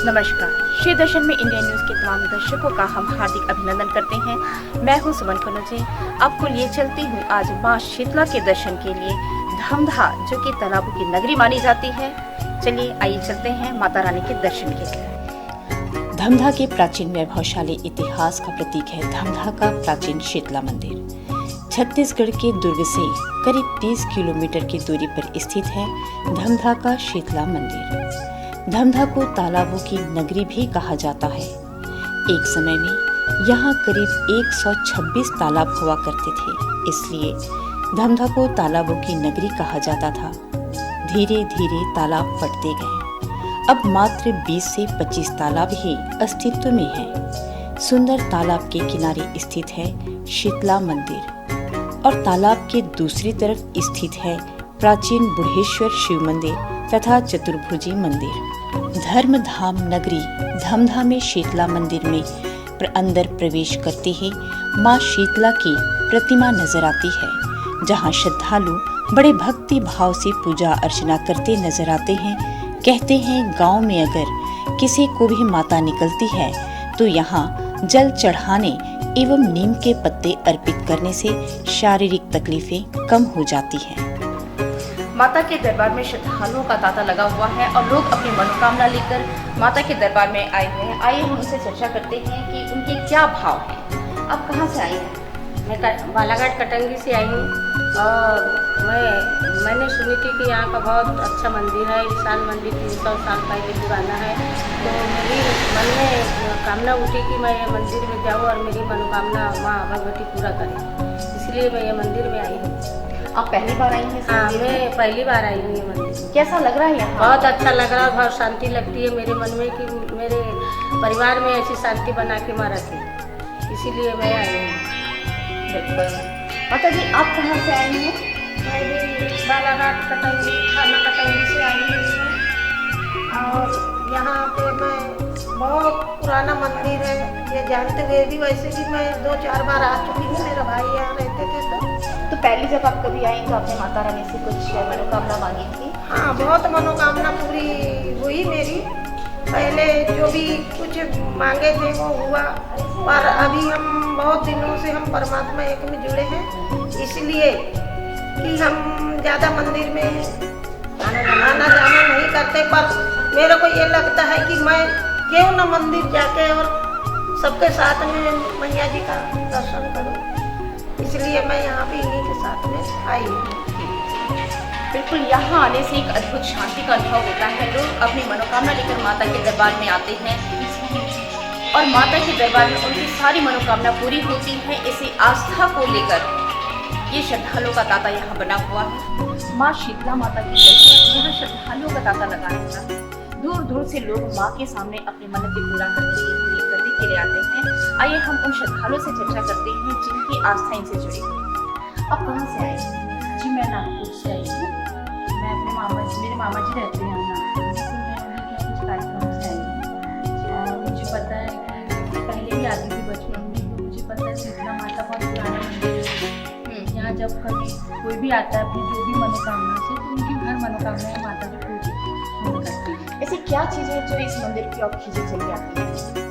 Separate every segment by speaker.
Speaker 1: नमस्कार। श्री दर्शन में Indian news के तमाम दर्शकों का हम हार्दिक अभिनंदन करते हैं। मैं हूं सुमन कनौजे, आपको लिए चलती हूं आज मां शीतला के दर्शन के लिए धमधा, जो कि तालाबों की नगरी मानी जाती है। चलिए आइए चलते हैं माता रानी के दर्शन के लिए। धमधा के प्राचीन वैभवशाली इतिहास का प्रतीक है धमधा का प्राचीन शीतला मंदिर। छत्तीसगढ़ के दुर्ग से करीब 30 किलोमीटर की दूरी पर स्थित है धमधा का शीतला मंदिर। धमधा को तालाबों की नगरी भी कहा जाता है। एक समय में यहाँ करीब 126 तालाब हुआ करते थे, इसलिए धमधा को तालाबों की नगरी कहा जाता था। धीरे धीरे तालाब बढ़ते गए। अब मात्र 20 से 25 तालाब ही अस्तित्व में हैं। सुंदर तालाब के किनारे स्थित है शीतला मंदिर और तालाब के दूसरी तरफ स्थित है प्राचीन बुढ़ेश्वर शिव मंदिर तथा चतुर्भुजी मंदिर। धर्मधाम नगरी धमधा में शीतला मंदिर में अंदर प्रवेश करते ही मां शीतला की प्रतिमा नजर आती है, जहां श्रद्धालु बड़े भक्ति भाव से पूजा अर्चना करते नजर आते हैं। कहते हैं गांव में अगर किसी को भी माता निकलती है तो यहाँ जल चढ़ाने एवं नीम के पत्ते अर्पित करने से शारीरिक तकलीफें कम हो जाती हैं। माता के दरबार में श्रद्धालुओं का तांता लगा हुआ है और लोग अपनी मनोकामना लेकर माता के दरबार में आए हुए हैं। आइए हम उनसे चर्चा करते हैं कि उनके क्या भाव हैं। आप कहाँ से आई हैं?
Speaker 2: मैं बालाघाट कटंगी से आई हूँ और मैंने सुनी थी कि यहाँ का बहुत अच्छा मंदिर है, विशाल मंदिर 300 साल पहले पुराना है। तो मेरी मन में कामना उठी कि मैं ये मंदिर में जाऊँ और मेरी मनोकामना माँ भगवती पूरा करें, इसलिए मैं ये मंदिर में आई हूँ।
Speaker 1: आप पहली बार आई हैं?
Speaker 2: हाँ, मैं पहली बार आई हूँ ये मंदिर।
Speaker 1: कैसा लग रहा है यहाँ?
Speaker 2: बहुत अच्छा लग रहा है, बहुत शांति लगती है मेरे मन में कि मेरे परिवार में ऐसी शांति बना के माँ रखे, इसीलिए मैं आई हूँ।
Speaker 1: बिल्कुल। माता जी आप कहाँ से आई हैं?
Speaker 2: मैं भी बालाघाट कटंगी थाना कटंगी से आई हूँ और यहाँ पे मैं बहुत पुराना मंदिर है, ये जानते हुए भी वैसे भी मैं 2-4 बार आ चुकी हूँ। मेरा भाई यहाँ रहते थे
Speaker 1: तो पहले जब आप कभी आई तो आपने माता रानी से कुछ मनोकामना मांगी थी?
Speaker 2: हाँ, बहुत मनोकामना पूरी हुई मेरी। पहले जो भी कुछ मांगे थे वो हुआ, पर अभी हम बहुत दिनों से हम परमात्मा एक में जुड़े हैं, इसलिए कि हम ज़्यादा मंदिर में आना जाना नहीं करते। पर मेरे को ये लगता है कि मैं क्यों न मंदिर जाके और सबके साथ में मैया जी का दर्शन करूं, इसलिए मैं यहाँ भी इन्हीं के साथ में आई हूँ।
Speaker 1: बिल्कुल, यहाँ आने से एक अद्भुत शांति का अनुभव होता है। लोग अपनी मनोकामना लेकर माता के दरबार में आते हैं और माता के दरबार में उनकी सारी मनोकामना पूरी होती है। इसी आस्था को लेकर ये श्रद्धालुओं का तांता यहाँ बना हुआ है। माँ शीतला माता की दर्शन यहाँ श्रद्धालुओं का तांता लगा रहता है। दूर दूर से लोग माँ के सामने अपनी मन्नतें पूरा करने के लिए आते हैं। आइए हम उन श्रद्धालुओं से चर्चा करते हैं जिनकी आस्था इनसे जुड़ी हुई। आप कहाँ से आए?
Speaker 3: जी, मैं नागपुर से आई हूँ। मैं अपने मेरे मामा जी रहते हैं नागपुर में, तो मैं उन्हीं के कुछ कार्यक्रम से आई हूँ। और मुझे पता है कि पहले भी आती थी बचपन में, तो मुझे पता है शीतला माता बहुत पुराना मंदिर है। यहाँ जब कभी कोई भी आता है अपनी जो भी मनोकामना से, तो उनकी हर मनोकामनाएं माता जी पूरी करती है।
Speaker 1: ऐसी क्या चीज़ है जो इस मंदिर की आप खींचे चली आती है?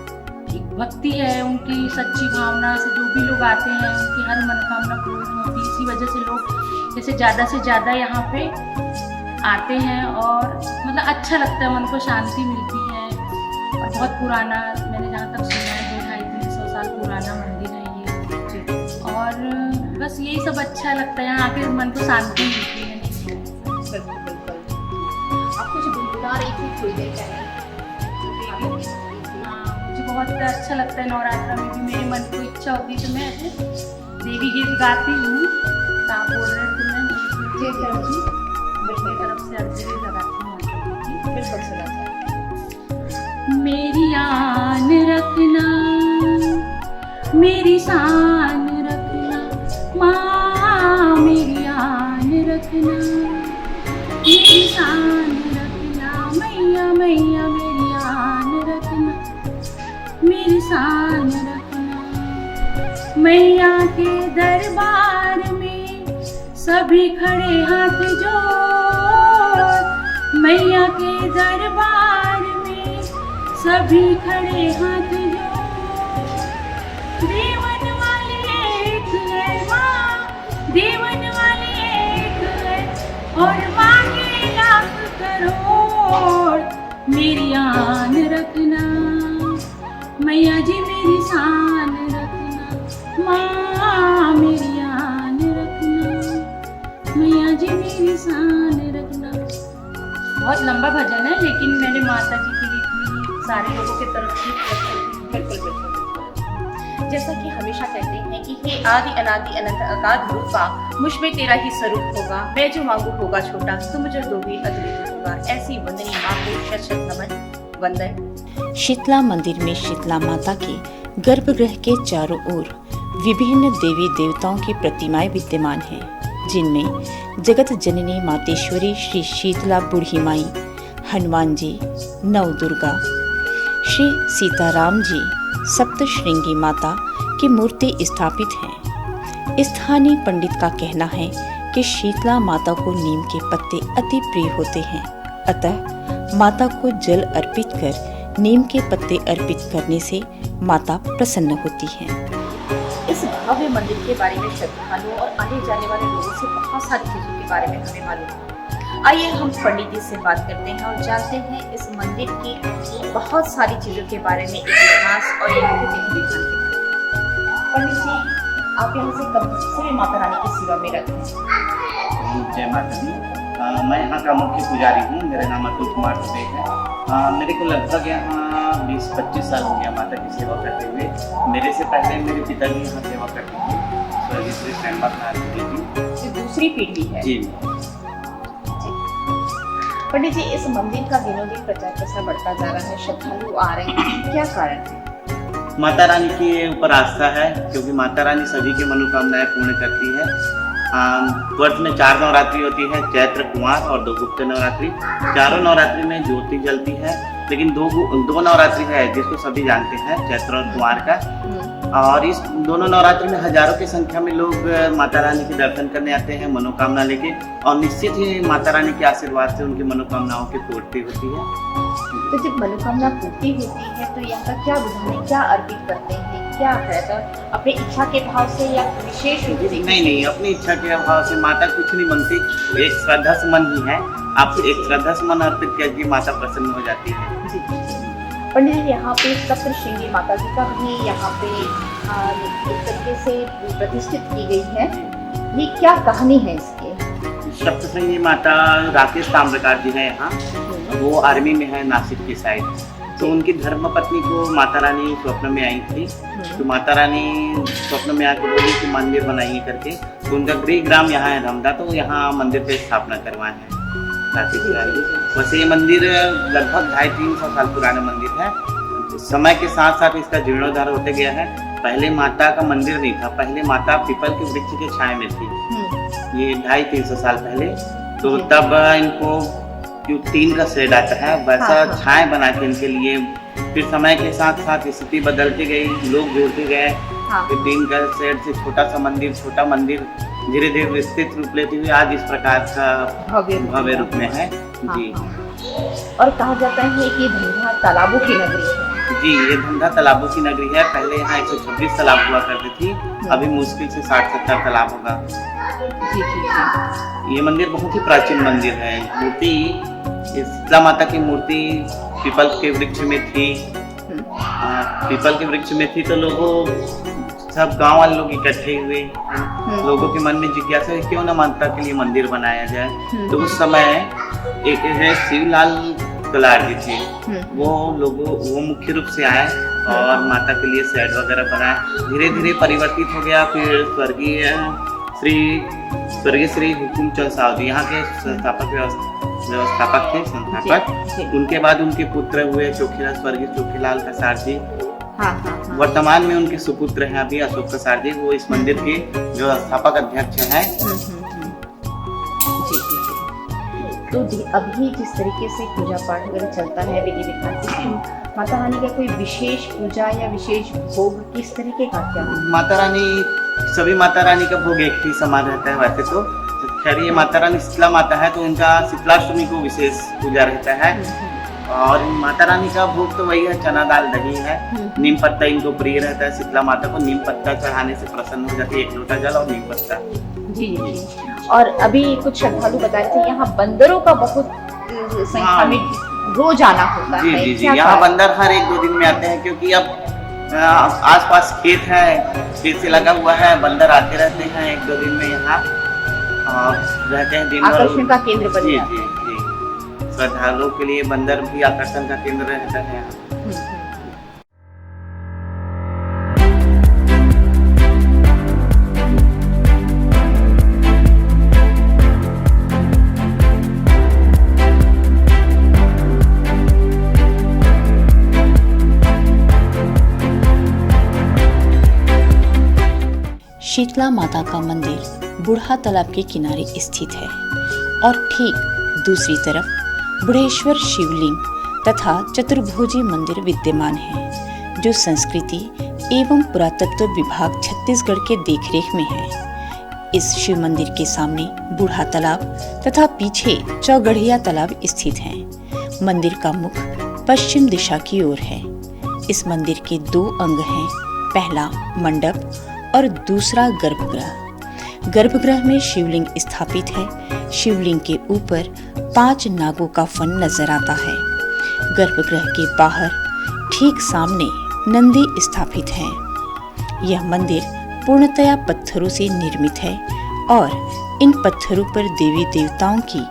Speaker 3: भक्ति है उनकी, सच्ची भावना से जो भी लोग आते हैं उनकी हर मनोकामना पूर्ण होती है। इसी वजह से लोग जैसे ज़्यादा से ज़्यादा यहाँ पे आते हैं और मतलब अच्छा लगता है, मन को शांति मिलती है। और बहुत पुराना, मैंने जहाँ तक सुना है 200-300 साल पुराना मंदिर है ये। और बस यही सब अच्छा लगता है, यहाँ आके मन को शांति मिलती है।
Speaker 1: बिल्कुल बिल्कुल। आपको जो गुनगुना रही थी थोड़ी देर पहले,
Speaker 3: बहुत अच्छा लगता है। नवरात्रा में भी मेरे मन को इच्छा होती है तो मैं ऐसे देवी गीत गाती हूँ। तो आप बोल रहे थे मैं मेरी तरफ से अर्जी लगाती हूँ।
Speaker 1: बिल्कुल सुना।
Speaker 3: मेरी आन रखना, मेरी शान रखना, माँ मेरी आन रखना, मेरी शान रखना, मैया मैया मेरी आन रखना, मेरी शान रखना। मैया के दरबार में सभी खड़े हाथ जोड़, मैया के दरबार में सभी खड़े हाथ जोड़, देवन वाली एक है माँ, देवन वाली एक है और मांगे लाख करोड़। मेरी आन रखना मैया जी, मेरी शान रखना माँ, मेरी आन रखना मैया जी, मेरी शान रखना। बहुत लंबा भजन है, लेकिन मैंने माता जी के लिए सारे लोगों की तरफ से
Speaker 1: बिल्कुल बिल्कुल। जैसा कि हमेशा कहते हैं कि हे आदि अनादि अनंत अगाध रूपा, मुझ में तेरा ही स्वरूप होगा, मैं जो मांगू होगा छोटा, तुम जो दोगे अद्वितीय होगा। ऐसी वंदनी माँ को शत शत नमन वंदन।
Speaker 4: शीतला मंदिर में शीतला माता के गर्भगृह के चारों ओर विभिन्न देवी देवताओं की प्रतिमाएं विद्यमान हैं, जिनमें जगत जननी मातेश्वरी श्री शीतला बूढ़ी माई, हनुमान जी, नवदुर्गा, श्री सीताराम जी, सप्तश्रृंगी माता की मूर्ति स्थापित हैं। स्थानीय पंडित का कहना है कि शीतला माता को नीम के पत्ते अति प्रिय होते हैं, अतः माता को जल अर्पित कर नीम के पत्ते अर्पित करने से माता प्रसन्न होती हैं।
Speaker 1: इस भव्य मंदिर के बारे में श्रद्धालुओं और आने जाने वाले लोगों से बहुत सारी चीजों के बारे में हमें मालूम है। आइए हम पंडित जी से बात करते हैं और जानते हैं इस मंदिर की बहुत सारी चीजों के बारे में, इतिहास और यहाँ के विधि विधान के बारे में। पंडित जी, आप यहाँ से कब से माता रानी की सेवा में रहते हैं?
Speaker 5: जय माता दी। मैं यहाँ का मुख्य पुजारी हूँ। मेरा नाम अतुल कुमार दुबे है। मेरे को लगभग यहाँ 20-25 साल हो गया माता की सेवा करते हुए। मेरे से पहले मेरे पिताजी यहाँ सेवा करते थे, स्वर्गीय श्री श्यामनाथ नारायण जी।
Speaker 1: दूसरी पीढ़ी है
Speaker 5: जी।
Speaker 1: पंडित जी, इस मंदिर का दिनों दिन प्रचार प्रसार बढ़ता जा रहा है, श्रद्धालु आ रहे हैं, क्या कारण है?
Speaker 5: माता रानी के ऊपर आस्था है, क्योंकि माता रानी सभी की मनोकामनाएं पूर्ण करती है। वर्ष में 4 नवरात्रि होती है, चैत्र, कुमार और 2 गुप्त नवरात्रि। चारों नवरात्रि में ज्योति जलती है, लेकिन दो नवरात्रि है जिसको सभी जानते हैं, चैत्र और कुमार का। और इस दोनों नवरात्रि में हजारों की संख्या में लोग माता रानी के दर्शन करने आते हैं मनोकामना लेके, और निश्चित ही माता रानी के आशीर्वाद से उनकी मनोकामनाओं की पूर्ति होती है।
Speaker 1: तो जब मनोकामना पूर्ति होती है तो यहाँ का क्या विधान है, क्या अर्पित करते हैं, क्या है? तो अपनी इच्छा के भाव से या विशेष रूप से?
Speaker 5: नहीं, अपनी इच्छा के भाव से माता कुछ नहीं मांगती, एक श्रद्धा से मन ही है। आप एक श्रद्धा से मन अर्पित करके माता प्रसन्न हो जाती है।
Speaker 1: पंडित जी, यहाँ पे सप्तश्रृंगी माता जी का भी यहाँ पे एक तरीके से प्रतिष्ठित की गई है, ये क्या कहानी है इसकी?
Speaker 5: सप्तश्रृंगी माता राकेश ताम्रकार जी है यहाँ, वो आर्मी में है नासिक की साइड। तो उनकी धर्मपत्नी को माता रानी स्वप्न में आई थी, तो माता रानी स्वप्न में आके बोली कि मंदिर बनाइए करके। तो उनका गृह ग्राम यहाँ है धमधा, तो यहाँ मंदिर की स्थापना करवाए हैं राकेश जी। वैसे ये मंदिर लगभग 250-300 साल पुराना मंदिर है। समय के साथ साथ इसका जीर्णोद्धार होते गया है। पहले माता का मंदिर नहीं था, पहले माता पीपल के वृक्ष के छाया में थी, ये 250-300 साल पहले। तो तब इनको जो टीन का शेड आता है वैसा छाया बना के इनके लिए, फिर समय के साथ साथ स्थिति बदलती गई, लोग जुड़ते गए, फिर टीन का शेड से छोटा मंदिर धीरे धीरे विस्तृत रूप लेते हुए आज इस प्रकार का भव्य रूप में है जी।
Speaker 1: और कहा जाता है कि धमधा तालाबों की नगरी है।
Speaker 5: जी, ये धमधा तालाबों की नगरी है। पहले यहाँ 126 तालाब हुआ करती थी, अभी मुश्किल से 60-70 तालाब होगा। ये मंदिर बहुत ही प्राचीन मंदिर है। मूर्ति शीतला माता की मूर्ति पीपल के वृक्ष में थी। पीपल के वृक्ष में थी तो लोगों सब गांव वाले लोग इकट्ठे हुए, लोगों के मन में जिज्ञासा है क्यों ना माता के लिए मंदिर बनाया जाए। तो उस समय एक है शिवलाल कलार जी थे, वो मुख्य रूप से आए और माता के लिए शेड वगैरह बनाए। धीरे धीरे परिवर्तित हो गया। फिर स्वर्गीय श्री हुकुमचंद साहू जी यहाँ के व्यवस्थापक थे, संस्थापक। उनके बाद उनके पुत्र हुए स्वर्गीय चोखीलाल कसार जी। वर्तमान में उनके सुपुत्र हैं अभी अशोक कसार जी, वो इस मंदिर के व्यवस्थापक अध्यक्ष हैं।
Speaker 1: तो अभी जिस तरीके से पूजा पाठ वगैरह चलता है विधि विधान से, माता रानी का कोई विशेष पूजा या विशेष भोग किस तरीके का क्या है?
Speaker 5: माता रानी सभी माता रानी का भोग एक ही समान रहता है। वैसे तो खैर ये माता रानी शीतला माता है तो उनका शीतलाष्टमी को विशेष पूजा रहता है। और माता रानी का भोग तो वही है, चना दाल दही है। नीम पत्ता इनको प्रिय रहता है। शीतला माता को नीम पत्ता चढ़ाने से प्रसन्न हो जाती है, 1 लोटा जल और नीम पत्ता।
Speaker 1: जी जी। और अभी कुछ श्रद्धालु बताए थे यहाँ बंदरों का बहुत संख्या में रोज आना होता
Speaker 5: जी
Speaker 1: है।
Speaker 5: जी जी,
Speaker 1: क्या
Speaker 5: यहाँ
Speaker 1: कारण?
Speaker 5: बंदर हर 1-2 दिन में आते हैं, क्योंकि अब आसपास खेत है, खेत से लगा हुआ है, बंदर आते रहते हैं 1-2 दिन में यहाँ और रहते हैं दिन भर।
Speaker 1: आकर्षण का केंद्र बन
Speaker 5: जी
Speaker 1: जाते
Speaker 5: जी जी, श्रद्धालुओं के लिए बंदर भी आकर्षण का केंद्र रहता है यहाँ।
Speaker 1: हैं।
Speaker 4: शीतला माता का मंदिर बूढ़ा तालाब के किनारे स्थित है और ठीक दूसरी तरफ बुढ़ेश्वर शिवलिंग तथा चतुर्भुजी मंदिर विद्यमान है, जो संस्कृति एवं पुरातत्व विभाग छत्तीसगढ़ के देखरेख में है। इस शिव मंदिर के सामने बूढ़ा तालाब तथा पीछे चौगढ़िया तालाब स्थित है। मंदिर का मुख पश्चिम दिशा की ओर है। इस मंदिर के 2 अंग हैं, पहला मंडप और दूसरा गर्भगृह। गर्भगृह में शिवलिंग स्थापित है। शिवलिंग के ऊपर 5 नागों का फन नजर आता है। गर्भगृह के बाहर ठीक सामने नंदी स्थापित है। यह मंदिर पूर्णतया पत्थरों से निर्मित है और इन पत्थरों पर देवी देवताओं की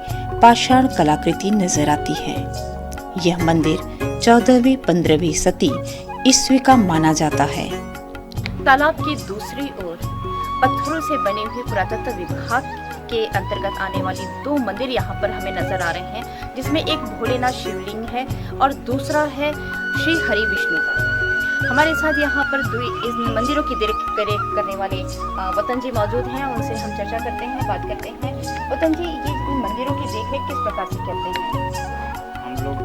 Speaker 4: पाषाण कलाकृति नजर आती है। यह मंदिर 14वीं-15वीं सदी ईस्वी का माना जाता है।
Speaker 1: तालाब की दूसरी ओर पत्थरों से बने हुए पुरातत्व विभाग के अंतर्गत आने वाली 2 मंदिर यहाँ पर हमें नजर आ रहे हैं, जिसमें एक भोलेनाथ शिवलिंग है और दूसरा है श्री हरि विष्णु का। हमारे साथ यहाँ पर इन मंदिरों की देख करने वाले वतन जी मौजूद हैं, उनसे हम चर्चा करते हैं, बात करते हैं। वतन जी, ये इन मंदिरों की देखरेख किस प्रकार से करते हैं?
Speaker 6: हम लोग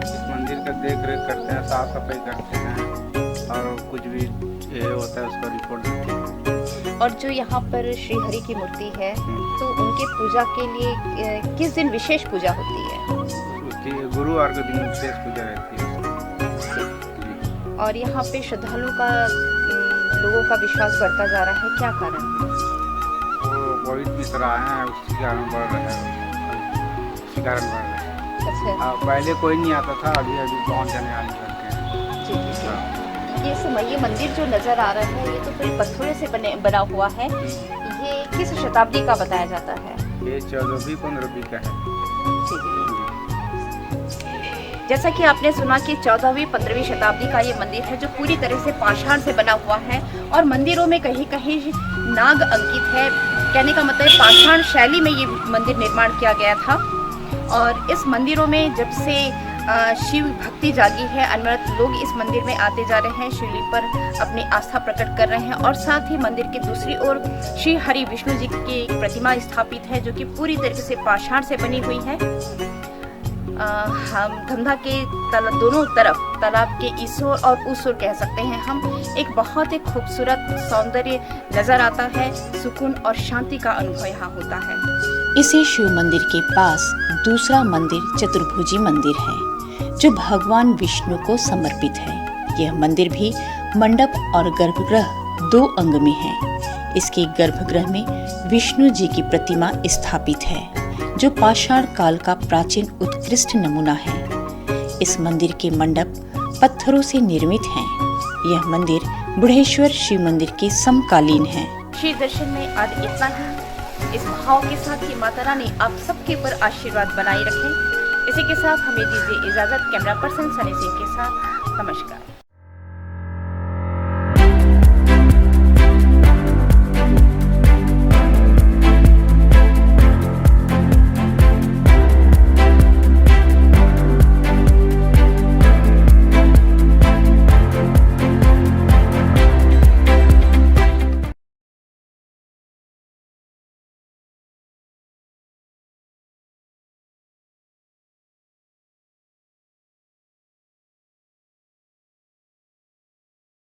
Speaker 6: इस मंदिर का देख रेख करते हैं, साफ सफाई करते हैं और कुछ भी ये होता है उसका रिपोर्ट देते हैं।
Speaker 1: और जो यहाँ पर श्री हरि की मूर्ति है, तो उनके पूजा के लिए किस दिन विशेष पूजा होती है?
Speaker 6: उसकी गुरुवार के दिन विशेष पूजा रहती है।
Speaker 1: और यहाँ पे श्रद्धालुओं का लोगों का विश्वास बढ़ता जा रहा है, क्या कारण?
Speaker 6: वो वही मिश्र आए हैं, उसी कारण बढ़ रहे हैं, उसी कारण बढ़ रहे हैं।
Speaker 1: अच्छा,
Speaker 6: पहले कोई नहीं आता था, अभी अभी बहुत जने आने लगे हैं।
Speaker 1: जी जी जी। ये मंदिर जो नजर आ रहा है, ये तो पूरे पत्थरों से बना हुआ है। ये किस शताब्दी का बताया जाता है?
Speaker 6: ये 14वीं-15वीं का है।
Speaker 1: जी जी। जैसा कि आपने सुना कि 14वीं-15वीं शताब्दी का ये मंदिर है, जो पूरी तरह से पाषाण से बना हुआ है और मंदिरों में कहीं कहीं नाग अंकित है। कहने का मतलब पाषाण शैली में ये मंदिर निर्माण किया गया था। और इस मंदिरों में जब से शिव भक्ति जागी है, अनवरत लोग इस मंदिर में आते जा रहे हैं, शिवलिंग पर अपनी आस्था प्रकट कर रहे हैं। और साथ ही मंदिर के दूसरी ओर श्री हरि विष्णु जी की एक प्रतिमा स्थापित है, जो कि पूरी तरीके से पाषाण से बनी हुई है। हम धमधा के दोनों तरफ तालाब के इस ओर और उस ओर कह सकते हैं हम, एक बहुत ही खूबसूरत सौंदर्य नजर आता है। सुकून और शांति का अनुभव यहाँ होता है।
Speaker 4: इसी शिव मंदिर के पास दूसरा मंदिर चतुर्भुजी मंदिर है, जो भगवान विष्णु को समर्पित है। यह मंदिर भी मंडप और गर्भगृह 2 अंग में है। इसके गर्भगृह में विष्णु जी की प्रतिमा स्थापित है, जो पाषाण काल का प्राचीन उत्कृष्ट नमूना है। इस मंदिर के मंडप पत्थरों से निर्मित हैं। यह मंदिर बुढ़ेश्वर शिव मंदिर के समकालीन है।
Speaker 1: श्री दर्शन में आज इतना ही। इस भाव के साथ कि माता रानी आप सबके ऊपर आशीर्वाद बनाए रखें। इसी के साथ हमें दीजिए इजाजत। कैमरा पर्सन सनी सिंह के साथ नमस्कार।